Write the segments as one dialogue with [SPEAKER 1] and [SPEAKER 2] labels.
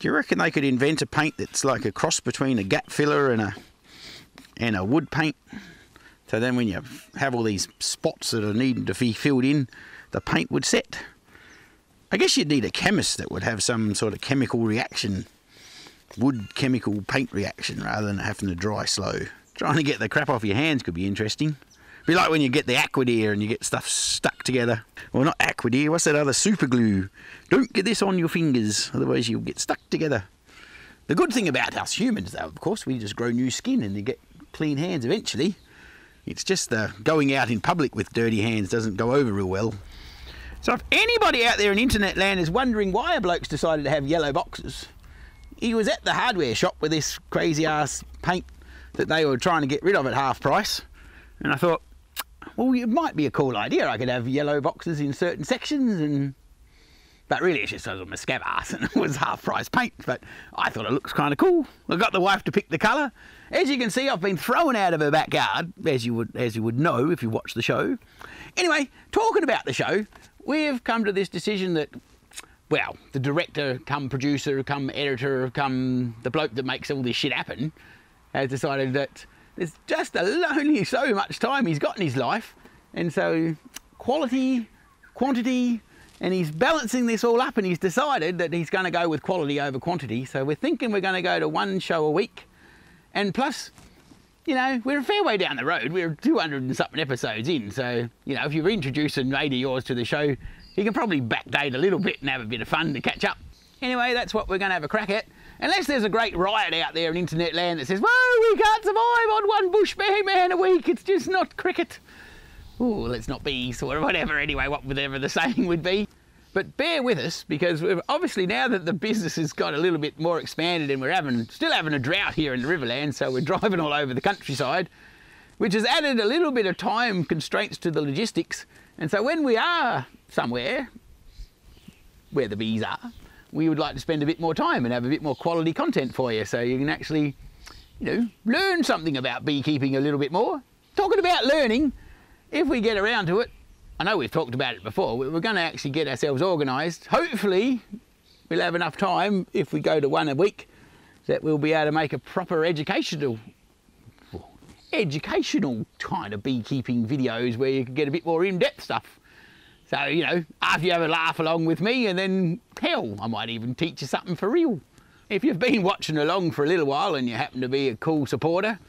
[SPEAKER 1] Do you reckon they could invent a paint that's like a cross between a gap filler and a wood paint? So then when you have all these spots that are needing to be filled in, the paint would set. I guess you'd need a chemist that would have some sort of chemical reaction, wood chemical paint reaction, rather than having to dry slow. Trying to get the crap off your hands could be interesting. Be like when you get the Aquadeer and you get stuff stuck together. Well, not Aquadeer, what's that other super glue? Don't get this on your fingers, otherwise you'll get stuck together. The good thing about us humans, though, of course, we just grow new skin and you get clean hands eventually. It's just the going out in public with dirty hands doesn't go over real well. So if anybody out there in internet land is wondering why a bloke's decided to have yellow boxes, he was at the hardware shop with this crazy ass paint that they were trying to get rid of at half price. And I thought, well, it might be a cool idea. I could have yellow boxes in certain sections, but really it's just I'm a scab ass and it was half price paint. But I thought it looks kind of cool. I got the wife to pick the colour. As you can see, I've been thrown out of her backyard, as you would know if you watch the show. Anyway, talking about the show, we've come to this decision that, well, the director, come producer, come editor, come the bloke that makes all this shit happen, has decided that there's just only so much time he's got in his life, and so quality, quantity, and he's balancing this all up, and he's decided that he's going to go with quality over quantity. So we're thinking we're going to go to one show a week, and plus, you know, we're a fair way down the road. We're 200 and something episodes in, so, you know, if you introduce a mate of yours to the show, you can probably backdate a little bit and have a bit of fun to catch up. Anyway, that's what we're going to have a crack at. Unless there's a great riot out there in internet land that says, well, we can't survive on one bush man a week, it's just not cricket. Ooh, let's not be sort of whatever, anyway, whatever the saying would be. But bear with us, because we're obviously now that the business has got a little bit more expanded and we're still having a drought here in the Riverland, so we're driving all over the countryside, which has added a little bit of time constraints to the logistics. And so when we are somewhere where the bees are, we would like to spend a bit more time and have a bit more quality content for you, so you can actually, you know, learn something about beekeeping a little bit more. Talking about learning, if we get around to it, I know we've talked about it before, we're going to actually get ourselves organised. Hopefully we'll have enough time, if we go to one a week, that we'll be able to make a proper educational kind of beekeeping videos where you can get a bit more in-depth stuff. So, you know, after you have a laugh along with me, and then, hell, I might even teach you something for real. If you've been watching along for a little while and you happen to be a cool supporter,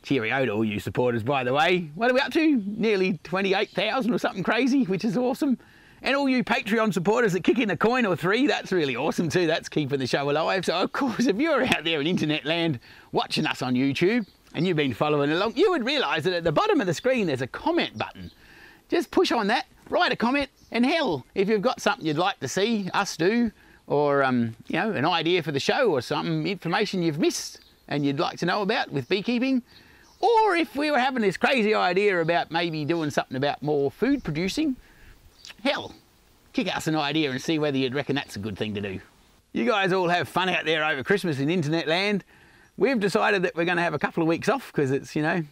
[SPEAKER 1] cheerio to all you supporters, by the way. What are we up to? Nearly 28,000 or something crazy, which is awesome. And all you Patreon supporters that kick in a coin or three, that's really awesome too. That's keeping the show alive. So, of course, if you're out there in internet land watching us on YouTube and you've been following along, you would realise that at the bottom of the screen there's a comment button. Just push on that, write a comment, and hell, if you've got something you'd like to see us do, or you know, an idea for the show, or some information you've missed and you'd like to know about with beekeeping, or if we were having this crazy idea about maybe doing something about more food producing, hell, kick us an idea and see whether you'd reckon that's a good thing to do. You guys all have fun out there over Christmas in internet land. We've decided that we're going to have a couple of weeks off because it's, you know,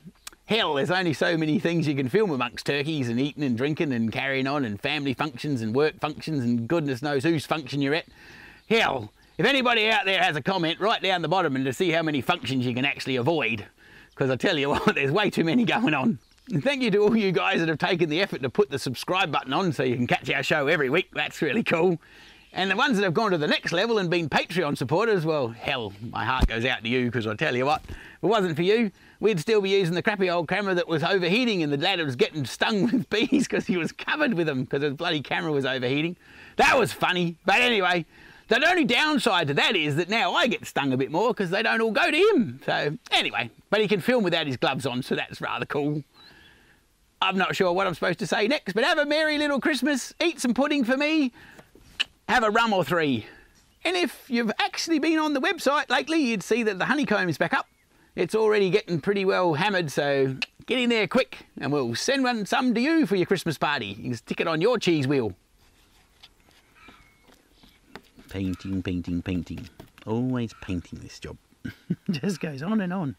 [SPEAKER 1] hell, there's only so many things you can film amongst turkeys and eating and drinking and carrying on, and family functions and work functions and goodness knows whose function you're at. Hell, if anybody out there has a comment, right down the bottom and to see how many functions you can actually avoid. Because I tell you what, there's way too many going on. And thank you to all you guys that have taken the effort to put the subscribe button on so you can catch our show every week. That's really cool. And the ones that have gone to the next level and been Patreon supporters, well, hell, my heart goes out to you, because I tell you what, if it wasn't for you, we'd still be using the crappy old camera that was overheating, and the lad was getting stung with bees because he was covered with them because the bloody camera was overheating. That was funny. But anyway, the only downside to that is that now I get stung a bit more because they don't all go to him. So anyway, but he can film without his gloves on, so that's rather cool. I'm not sure what I'm supposed to say next, but have a merry little Christmas, eat some pudding for me, have a rum or three. And if you've actually been on the website lately, you'd see that the honeycomb is back up. It's already getting pretty well hammered, so get in there quick and we'll send some to you for your Christmas party. You can stick it on your cheese wheel. Painting, painting, painting. Always painting, this job. Just goes on and on.